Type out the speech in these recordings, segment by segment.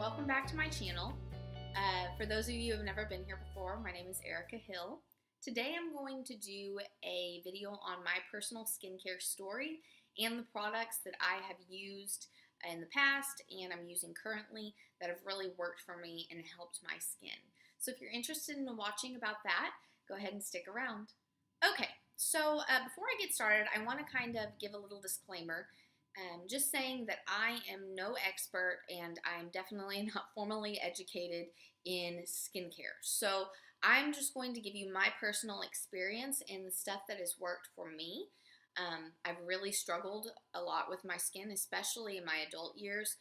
welcome back to my channel. For those of you who have never been here before, my name is Erica Hill. Today I'm going to do a video on my personal skincare story and the products that I have used in the past and I'm using currently that have really worked for me and helped my skin. So if you're interested in watching about that, go ahead and stick around. Okay, so before I get started, I want to kind of give a little disclaimer. Just saying that I am no expert and I'm definitely not formally educated in skincare. So I'm just going to give you my personal experience and the stuff that has worked for me. I've really struggled a lot with my skin, especially in my adult years.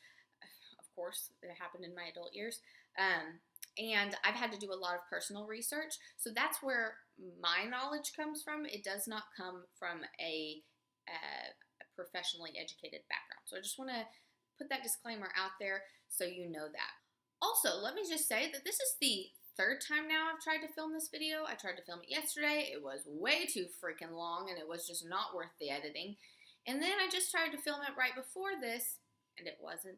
Of course, it happened in my adult years. And I've had to do a lot of personal research. So that's where my knowledge comes from. It does not come from a professionally educated background. So I just want to put that disclaimer out there so you know that. Also, let me just say that this is the third time now I've tried to film this video. I tried to film it yesterday. It was way too freaking long and it was just not worth the editing. And then I just tried to film it right before this and it wasn't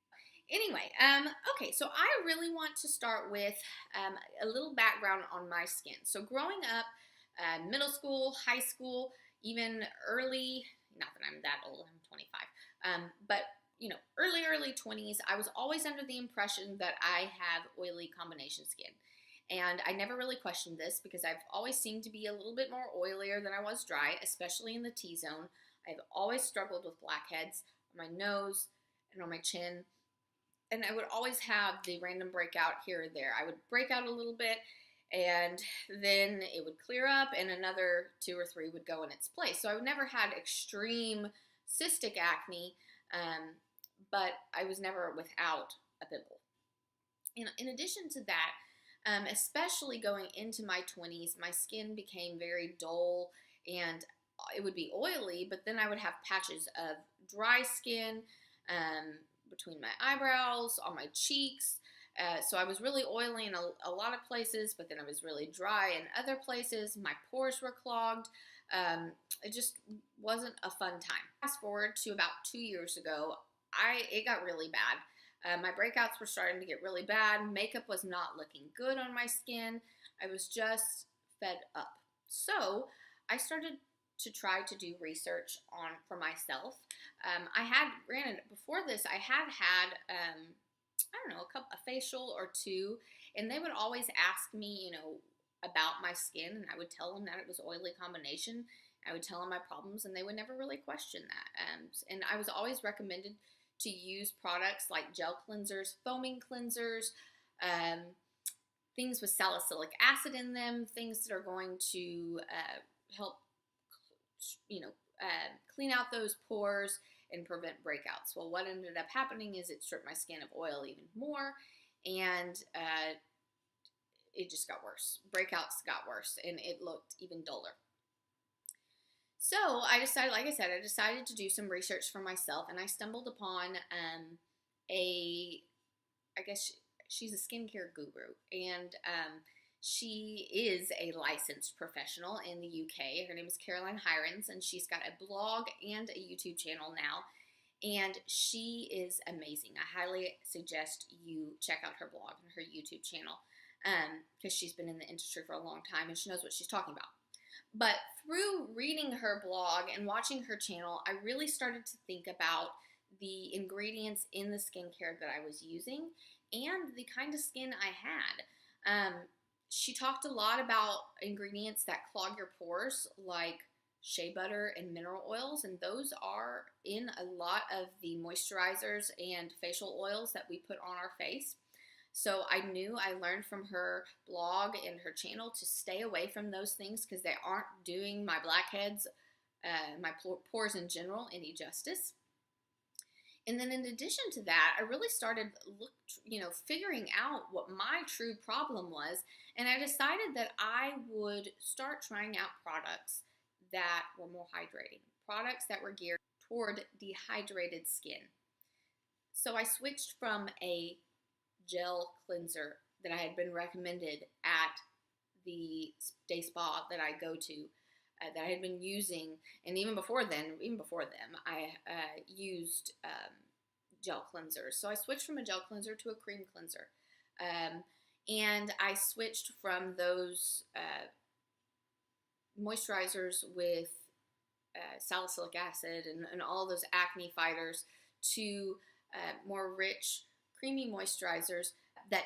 filming. Anyway, okay, so I really want to start with a little background on my skin. So growing up, middle school, high school, even early, not that I'm that old, I'm 25, but you know, early 20s, I was always under the impression that I have oily combination skin. And I never really questioned this because I've always seemed to be a little bit more oilier than I was dry, especially in the T-zone. I've always struggled with blackheads on my nose and on my chin. And I would always have the random breakout here or there. I would break out a little bit and then it would clear up and another 2 or 3 would go in its place. So I never had extreme cystic acne, but I was never without a pimple. In addition to that, especially going into my 20s, my skin became very dull and it would be oily, but then I would have patches of dry skin between my eyebrows, on my cheeks. So I was really oily in a lot of places, but then I was really dry in other places. My pores were clogged. It just wasn't a fun time. Fast forward to about 2 years ago, it got really bad. My breakouts were starting to get really bad. Makeup was not looking good on my skin. I was just fed up. So I started to try to do research for myself. Granted, before this, I had I don't know, a facial or 2, and they would always ask me, you know, about my skin, and I would tell them that it was oily combination. I would tell them my problems, and they would never really question that. And I was always recommended to use products like gel cleansers, foaming cleansers, things with salicylic acid in them, things that are going to help, you know, clean out those pores and prevent breakouts. Well, what ended up happening is it stripped my skin of oil even more, and it just got worse. Breakouts got worse, and it looked even duller. So I decided, like I said, I decided to do some research for myself, and I stumbled upon I guess she's a skincare guru, and she is a licensed professional in the UK. Her name is Caroline Hirons, and she's got a blog and a YouTube channel now, and she is amazing. I highly suggest you check out her blog and her YouTube channel because she's been in the industry for a long time, and she knows what she's talking about. But through reading her blog and watching her channel, I really started to think about the ingredients in the skincare that I was using and the kind of skin I had. She talked a lot about ingredients that clog your pores, like shea butter and mineral oils, and those are in a lot of the moisturizers and facial oils that we put on our face. So I learned from her blog and her channel to stay away from those things because they aren't doing my blackheads, my pores in general, any justice. And then in addition to that, I really started figuring out what my true problem was, and I decided that I would start trying out products that were more hydrating, products that were geared toward dehydrated skin. So I switched from a gel cleanser that I had been recommended at the day spa that I go to, that I had been using, and even before them, I used gel cleansers. So I switched from a gel cleanser to a cream cleanser. And I switched from those moisturizers with salicylic acid and all those acne fighters to more rich, creamy moisturizers that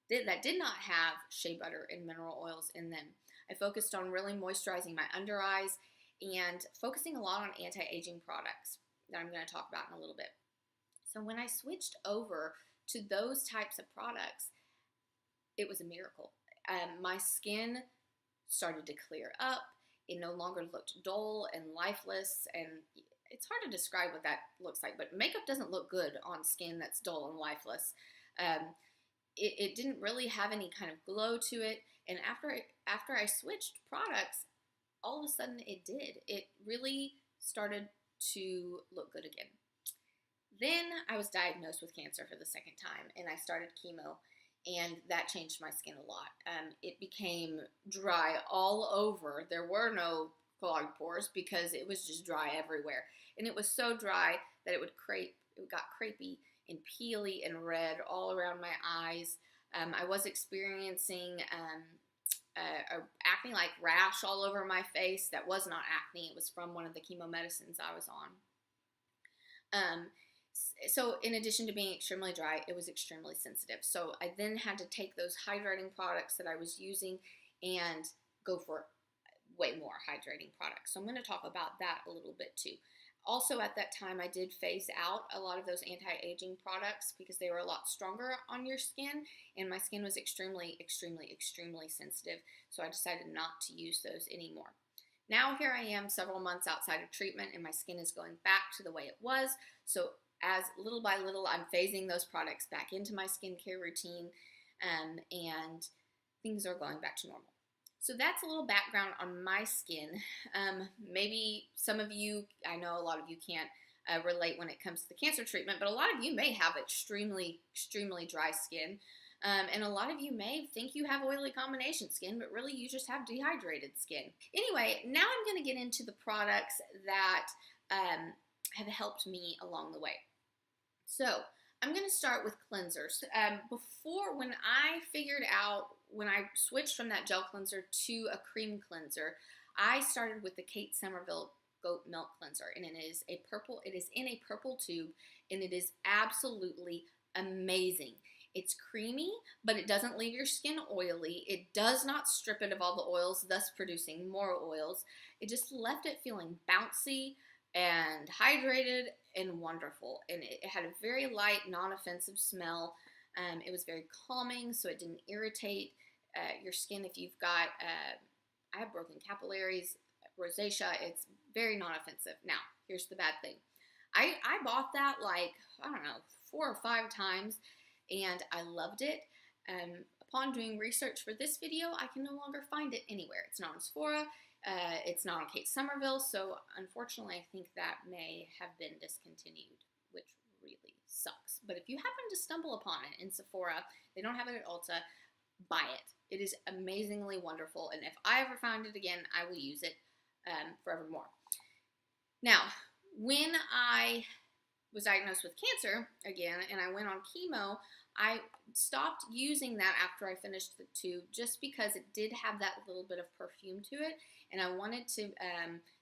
did not have shea butter and mineral oils in them. I focused on really moisturizing my under eyes and focusing a lot on anti-aging products that I'm going to talk about in a little bit. So when I switched over to those types of products, it was a miracle. My skin started to clear up. It no longer looked dull and lifeless, and it's hard to describe what that looks like, but makeup doesn't look good on skin that's dull and lifeless. It didn't really have any kind of glow to it, and after I switched products, all of a sudden it did. It really started to look good again. Then I was diagnosed with cancer for the second time, and I started chemo, and that changed my skin a lot. It became dry all over. There were no clogged pores because it was just dry everywhere, and it was so dry that it got crepey and peely and red all around my eyes. I was experiencing a acne-like rash all over my face. That was not acne. It was from one of the chemo medicines I was on. So in addition to being extremely dry, it was extremely sensitive. So I then had to take those hydrating products that I was using and go for way more hydrating products. So I'm going to talk about that a little bit too. Also at that time, I did phase out a lot of those anti-aging products because they were a lot stronger on your skin, and my skin was extremely, extremely, extremely sensitive. So I decided not to use those anymore. Now here I am several months outside of treatment, and my skin is going back to the way it was. So as little by little, I'm phasing those products back into my skincare routine, and things are going back to normal. So that's a little background on my skin. Maybe some of you, I know a lot of you can't relate when it comes to the cancer treatment, but a lot of you may have extremely, extremely dry skin. And a lot of you may think you have oily combination skin, but really you just have dehydrated skin. Anyway, now I'm going to get into the products that have helped me along the way. So I'm going to start with cleansers. When I switched from that gel cleanser to a cream cleanser, I started with the Kate Somerville Goat Milk Cleanser, and it is in a purple tube, and it is absolutely amazing. It's creamy, but it doesn't leave your skin oily. It does not strip it of all the oils, thus producing more oils. It just left it feeling bouncy and hydrated and wonderful. And it had a very light, non-offensive smell. It was very calming, so it didn't irritate your skin if you've got, I have broken capillaries, rosacea. It's very non-offensive. Now, here's the bad thing. I bought that like, I don't know, 4 or 5 times, and I loved it. Upon doing research for this video, I can no longer find it anywhere. It's not on Sephora. It's not on Kate Somerville, so unfortunately I think that may have been discontinued, which really sucks. But if you happen to stumble upon it in Sephora, they don't have it at Ulta, buy it. It is amazingly wonderful, and if I ever find it again, I will use it forevermore. Now, when I was diagnosed with cancer again and I went on chemo, I stopped using that after I finished the tube just because it did have that little bit of perfume to it, and I wanted to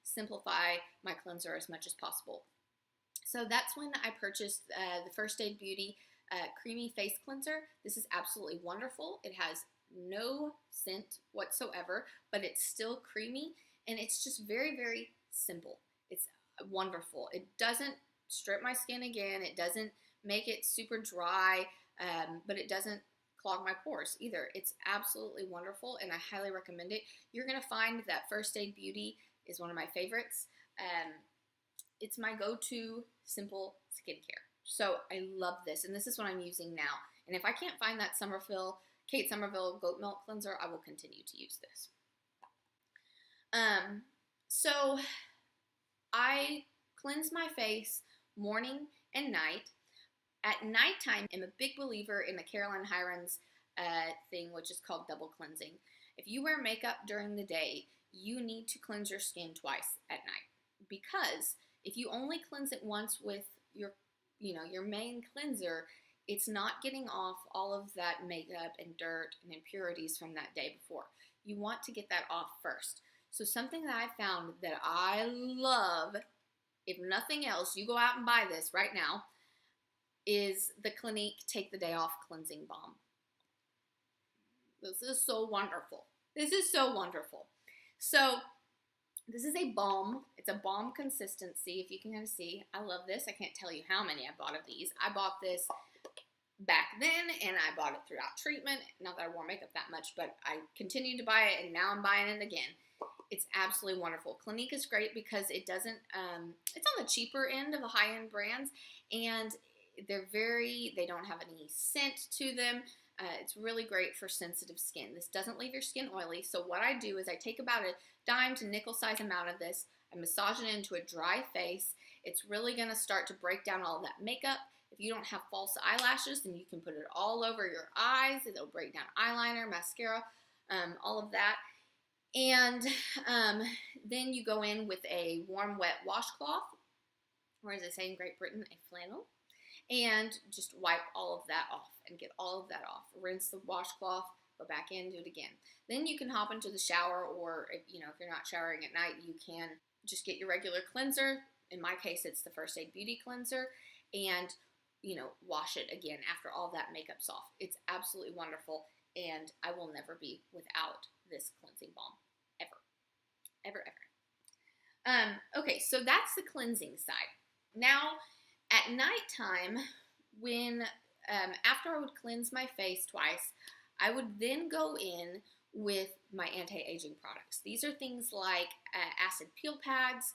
simplify my cleanser as much as possible. So that's when I purchased the First Aid Beauty Creamy Face Cleanser. This is absolutely wonderful. It has no scent whatsoever, but it's still creamy, and it's just very, very simple. It's wonderful. It doesn't strip my skin again. It doesn't make it super dry, but it doesn't clog my pores either. It's absolutely wonderful, and I highly recommend it. You're going to find that First Aid Beauty is one of my favorites. It's my go-to simple skincare. So I love this, and this is what I'm using now. And if I can't find that Kate Somerville Goat Milk Cleanser, I will continue to use this. So I cleanse my face morning and night. At nighttime, I'm a big believer in the Caroline Hirons thing, which is called double cleansing. If you wear makeup during the day, you need to cleanse your skin twice at night, because if you only cleanse it once with your your main cleanser, it's not getting off all of that makeup and dirt and impurities from that day before. You want to get that off first. So something that I found that I love, if nothing else, you go out and buy this right now, is the Clinique Take the Day Off Cleansing Balm. This is so wonderful. This is so wonderful. So this is a balm. It's a balm consistency, if you can kind of see. I love this. I can't tell you how many I bought of these. I bought this back then, and I bought it throughout treatment. Not that I wore makeup that much, but I continued to buy it, and now I'm buying it again. It's absolutely wonderful. Clinique is great because it doesn't, it's on the cheaper end of the high-end brands, and they don't have any scent to them. It's really great for sensitive skin. This doesn't leave your skin oily, so what I do is I take about a dime to nickel size amount of this. I massage it into a dry face. It's really going to start to break down all that makeup. If you don't have false eyelashes, then you can put it all over your eyes. It'll break down eyeliner, mascara, all of that. And then you go in with a warm, wet washcloth, or as they say in Great Britain, a flannel, and just wipe all of that off and get all of that off. Rinse the washcloth, go back in, do it again. Then you can hop into the shower, or if you're not showering at night, you can just get your regular cleanser. In my case, it's the First Aid Beauty Cleanser, and wash it again after all that makeup's off. It's absolutely wonderful, and I will never be without this cleansing balm, ever, ever, ever. Okay, so that's the cleansing side. Now, at nighttime, when after I would cleanse my face twice, I would then go in with my anti-aging products. These are things like acid peel pads,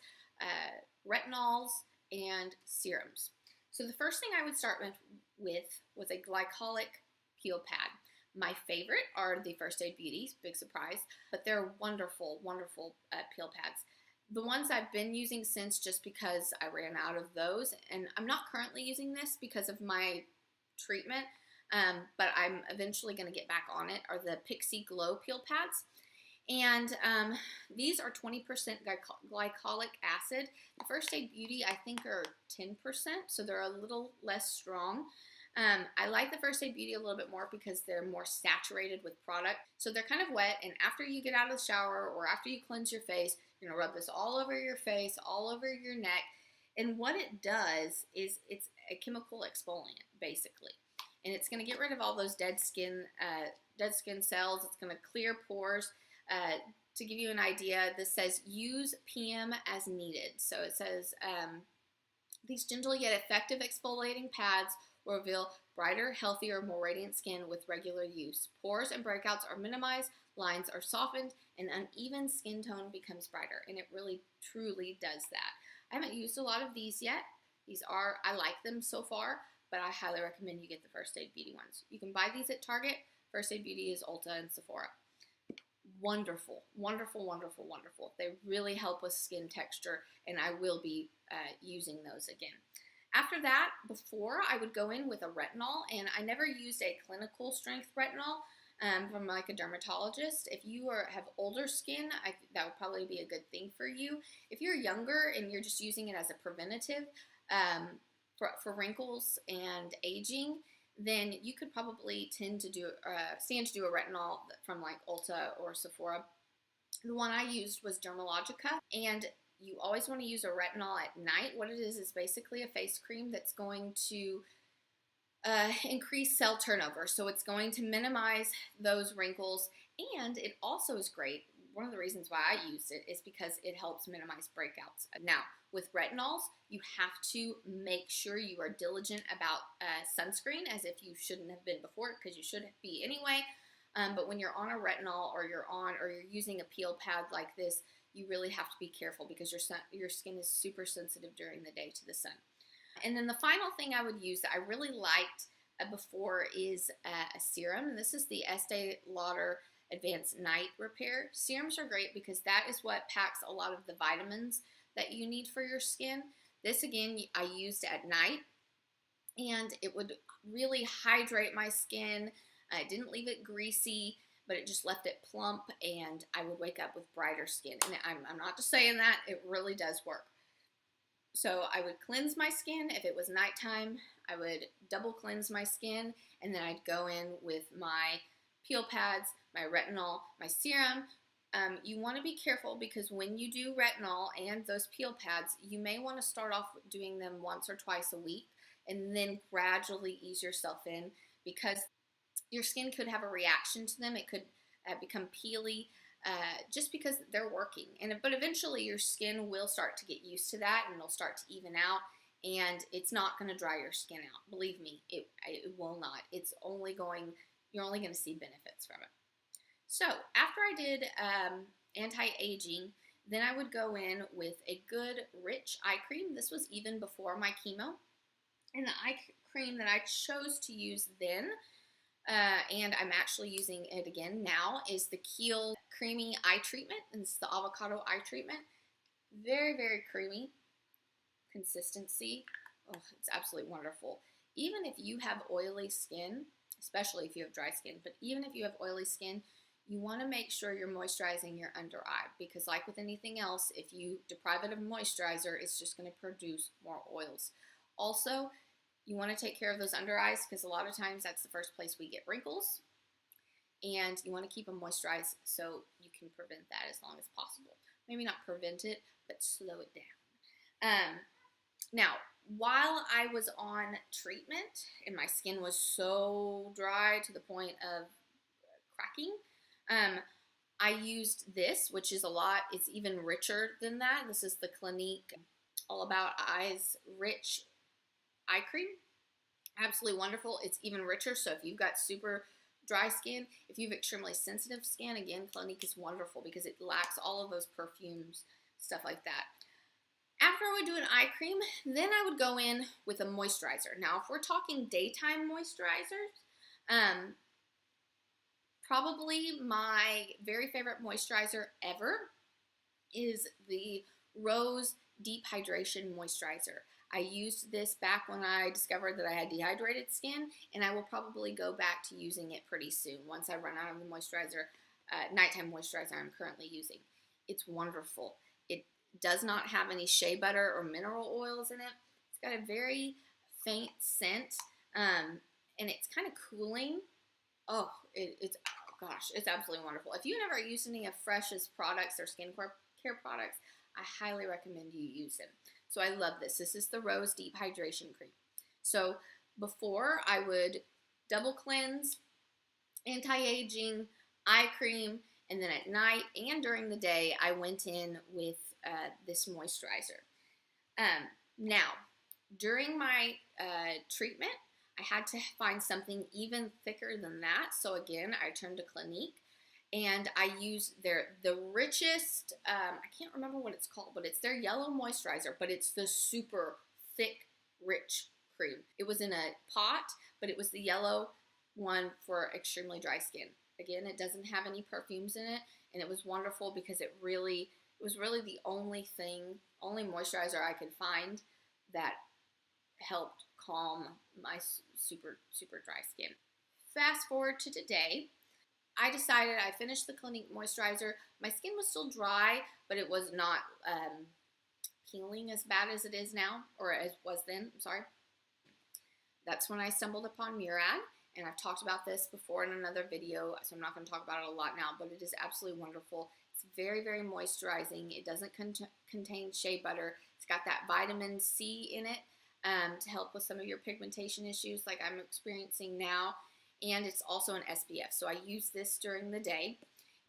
retinols, and serums. So the first thing I would start with was a glycolic peel pad. My favorite are the First Aid Beauties, big surprise, but they're wonderful, wonderful peel pads. The ones I've been using since, just because I ran out of those, and I'm not currently using this because of my treatment, but I'm eventually going to get back on it, are the Pixie Glow peel pads. And these are 20% glycolic acid. The First Aid Beauty, I think, are 10%, so they're a little less strong. I like the First Aid Beauty a little bit more because they're more saturated with product. So they're kind of wet, and after you get out of the shower or after you cleanse your face, you're going to rub this all over your face, all over your neck. And what it does is it's a chemical exfoliant, basically. And it's going to get rid of all those dead skin cells. It's going to clear pores. To give you an idea, this says use PM as needed. So it says these gentle yet effective exfoliating pads will reveal brighter, healthier, more radiant skin with regular use. Pores and breakouts are minimized, lines are softened, and uneven skin tone becomes brighter. And it really, truly does that. I haven't used a lot of these yet. I like them so far, but I highly recommend you get the First Aid Beauty ones. You can buy these at Target. First Aid Beauty is Ulta and Sephora. Wonderful, wonderful, wonderful, wonderful. They really help with skin texture, and I will be using those again. After that, before, I would go in with a retinol, and I never used a clinical strength retinol from like a dermatologist. If you have older skin, that would probably be a good thing for you. If you're younger and you're just using it as a preventative for wrinkles and aging, then you could probably stand to do a retinol from like Ulta or Sephora. The one I used was Dermalogica, and you always want to use a retinol at night. What it is basically a face cream that's going to increase cell turnover. So it's going to minimize those wrinkles, and it also is great. One of the reasons why I use it is because it helps minimize breakouts. Now, with retinols, you have to make sure you are diligent about sunscreen, as if you shouldn't have been before, because you should be anyway. But when you're on a retinol or you're using a peel pad like this, you really have to be careful because your skin is super sensitive during the day to the sun. And then the final thing I would use that I really liked before is a serum. And this is the Estee Lauder Advanced Night Repair. Serums are great because that is what packs a lot of the vitamins that you need for your skin. This, again, I used at night, and it would really hydrate my skin. I didn't leave it greasy, but it just left it plump, and I would wake up with brighter skin. And I'm not just saying that, it really does work. So I would cleanse my skin. If it was nighttime, I would double cleanse my skin, and then I'd go in with my peel pads, my retinol, my serum. You want to be careful because when you do retinol and those peel pads, you may want to start off doing them once or twice a week and then gradually ease yourself in, because your skin could have a reaction to them. It could become peely just because they're working. But eventually your skin will start to get used to that, and it'll start to even out, and it's not going to dry your skin out. Believe me, it will not. You're only going to see benefits from it. So after I did anti-aging, then I would go in with a good rich eye cream. This was even before my chemo. And the eye cream that I chose to use then, and I'm actually using it again now, is the Kiehl Creamy Eye Treatment. And it's the avocado eye treatment. Very, very creamy consistency. Oh, it's absolutely wonderful. Even if you have oily skin, especially if you have dry skin, but even if you have oily skin, you want to make sure you're moisturizing your under eye, because like with anything else, if you deprive it of moisturizer, it's just going to produce more oils. Also, you want to take care of those under eyes, because a lot of times that's the first place we get wrinkles, and you want to keep them moisturized so you can prevent that as long as possible. Maybe not prevent it, but slow it down. Now, while I was on treatment and my skin was so dry to the point of cracking, I used this, which is it's even richer than that. This is the Clinique All About Eyes Rich Eye Cream. Absolutely wonderful. It's even richer, so if you've got super dry skin, if you have extremely sensitive skin, again, Clinique is wonderful because it lacks all of those perfumes, stuff like that. After I would do an eye cream, then I would go in with a moisturizer. Now, if we're talking daytime moisturizers, probably my very favorite moisturizer ever is the Rose Deep Hydration Moisturizer. I used this back when I discovered that I had dehydrated skin, and I will probably go back to using it pretty soon once I run out of the nighttime moisturizer I'm currently using. It's wonderful. It does not have any shea butter or mineral oils in it. It's got a very faint scent, and it's kind of cooling. Oh, it's absolutely wonderful. If you never used any of Fresh's products or skincare products, I highly recommend you use them. So I love this. This is the Rose Deep Hydration Cream. So before, I would double cleanse, anti-aging, eye cream, and then at night and during the day, I went in with this moisturizer. Now, during my treatment, I had to find something even thicker than that. So again, I turned to Clinique, and I used the richest, I can't remember what it's called, but it's their yellow moisturizer, but it's the super thick, rich cream. It was in a pot, but it was the yellow one for extremely dry skin. Again, it doesn't have any perfumes in it, and it was wonderful because it was really the only moisturizer I could find that helped calm my super, super dry skin. Fast forward to today, I decided I finished the Clinique moisturizer. My skin was still dry, but it was not peeling as bad as it is now, or as was then, I'm sorry. That's when I stumbled upon Murad, and I've talked about this before in another video, so I'm not going to talk about it a lot now, but it is absolutely wonderful. It's very, very moisturizing. It doesn't contain shea butter. It's got that vitamin C in it to help with some of your pigmentation issues like I'm experiencing now. And it's also an SPF. So I use this during the day.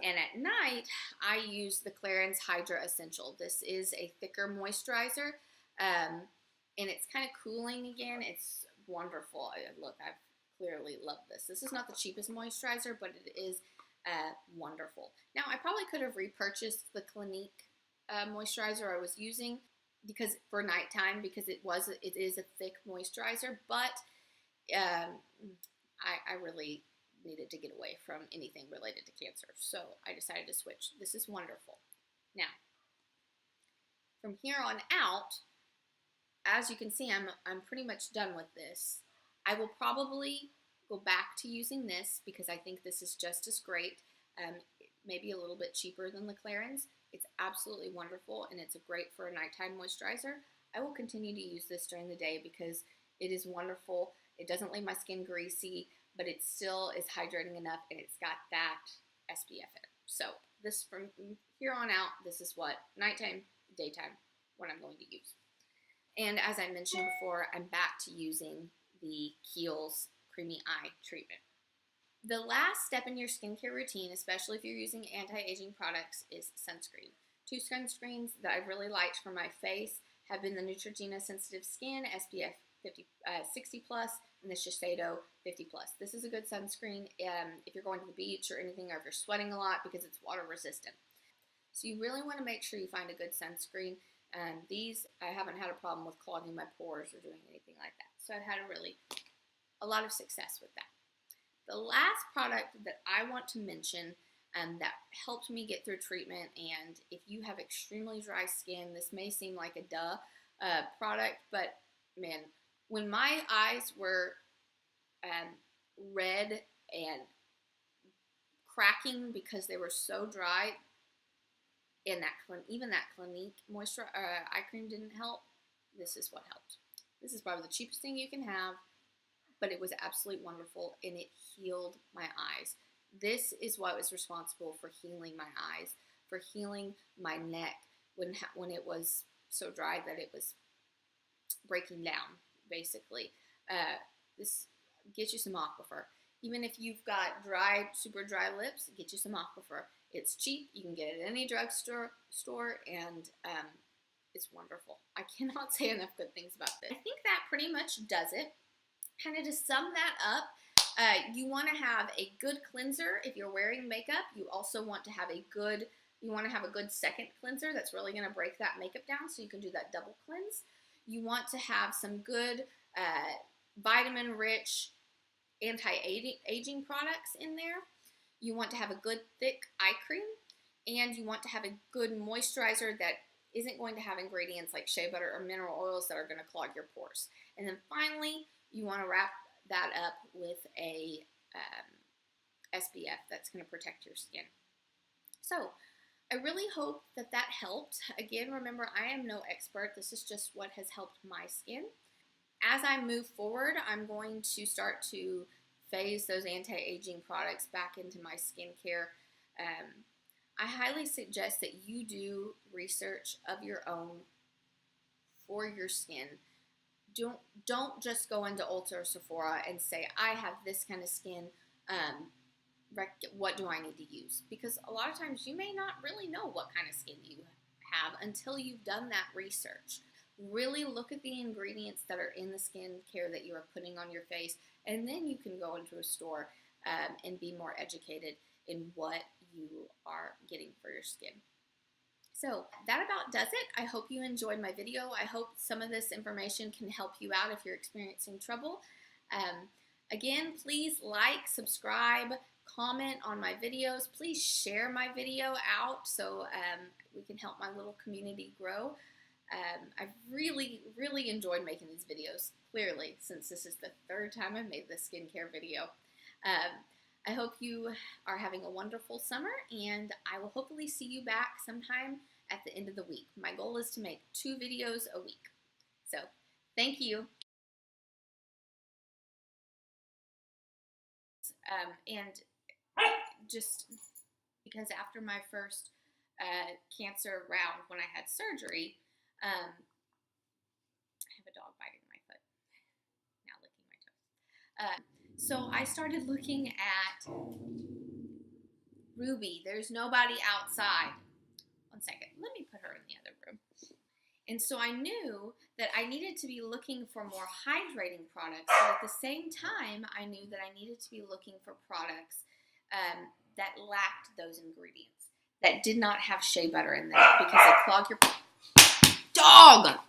And at night, I use the Clarins Hydra Essential. This is a thicker moisturizer. And it's kind of cooling again. It's wonderful. Look, I've clearly loved this. This is not the cheapest moisturizer, but it is wonderful. Now, I probably could have repurchased the Clinique moisturizer I was using for nighttime, because it is a thick moisturizer, but I really needed to get away from anything related to cancer, so I decided to switch. This is wonderful. Now, from here on out, as you can see, I'm pretty much done with this. I will probably go back to using this because I think this is just as great, maybe a little bit cheaper than the Clarins, It's absolutely wonderful, and it's great for a nighttime moisturizer. I will continue to use this during the day because it is wonderful. It doesn't leave my skin greasy, but it still is hydrating enough, and it's got that SPF in it. So this, from here on out, this is what nighttime, daytime, what I'm going to use. And as I mentioned before, I'm back to using the Kiehl's Creamy Eye Treatment. The last step in your skincare routine, especially if you're using anti-aging products, is sunscreen. Two sunscreens that I've really liked for my face have been the Neutrogena Sensitive Skin SPF 60 plus and the Shiseido 50 plus. This is a good sunscreen if you're going to the beach or anything, or if you're sweating a lot, because it's water resistant. So you really want to make sure you find a good sunscreen. These, I haven't had a problem with clogging my pores or doing anything like that. So I've had a lot of success with that. The last product that I want to mention that helped me get through treatment, and if you have extremely dry skin, this may seem like a duh product, but man, when my eyes were red and cracking because they were so dry, and even that Clinique moisture eye cream didn't help, this is what helped. This is probably the cheapest thing you can have, but it was absolutely wonderful, and it healed my eyes. This is what was responsible for healing my eyes, for healing my neck when it was so dry that it was breaking down, basically. This gets you some Aquifer. Even if you've got super dry lips, get you some Aquifer. It's cheap. You can get it at any drugstore, and it's wonderful. I cannot say enough good things about this. I think that pretty much does it. Kind of to sum that up, you want to have a good cleanser if you're wearing makeup. You also want to have a good second cleanser that's really going to break that makeup down, so you can do that double cleanse. You want to have some good vitamin-rich anti-aging products in there. You want to have a good thick eye cream, and you want to have a good moisturizer that isn't going to have ingredients like shea butter or mineral oils that are going to clog your pores. And then finally, you want to wrap that up with a SPF that's going to protect your skin. So I really hope that helped. Again, remember, I am no expert. This is just what has helped my skin. As I move forward, I'm going to start to phase those anti-aging products back into my skincare. I highly suggest that you do research of your own for your skin. Don't just go into Ulta or Sephora and say, I have this kind of skin, what do I need to use? Because a lot of times you may not really know what kind of skin you have until you've done that research. Really look at the ingredients that are in the skincare that you are putting on your face, and then you can go into a store and be more educated in what you are getting for your skin. So that about does it. I hope you enjoyed my video. I hope some of this information can help you out if you're experiencing trouble. Again, please like, subscribe, comment on my videos. Please share my video out so we can help my little community grow. I've really, really enjoyed making these videos, clearly, since this is the third time I've made this skincare video. I hope you are having a wonderful summer, and I will hopefully see you back sometime at the end of the week. My goal is to make 2 videos a week. So, thank you. And just because after my first cancer round, when I had surgery, I have a dog biting my foot, now licking my toes. So I started looking at Ruby. There's nobody outside. One second, let me put her in the other room. And so I knew that I needed to be looking for more hydrating products, but at the same time, I knew that I needed to be looking for products that lacked those ingredients, that did not have shea butter in them, because they clog your dog.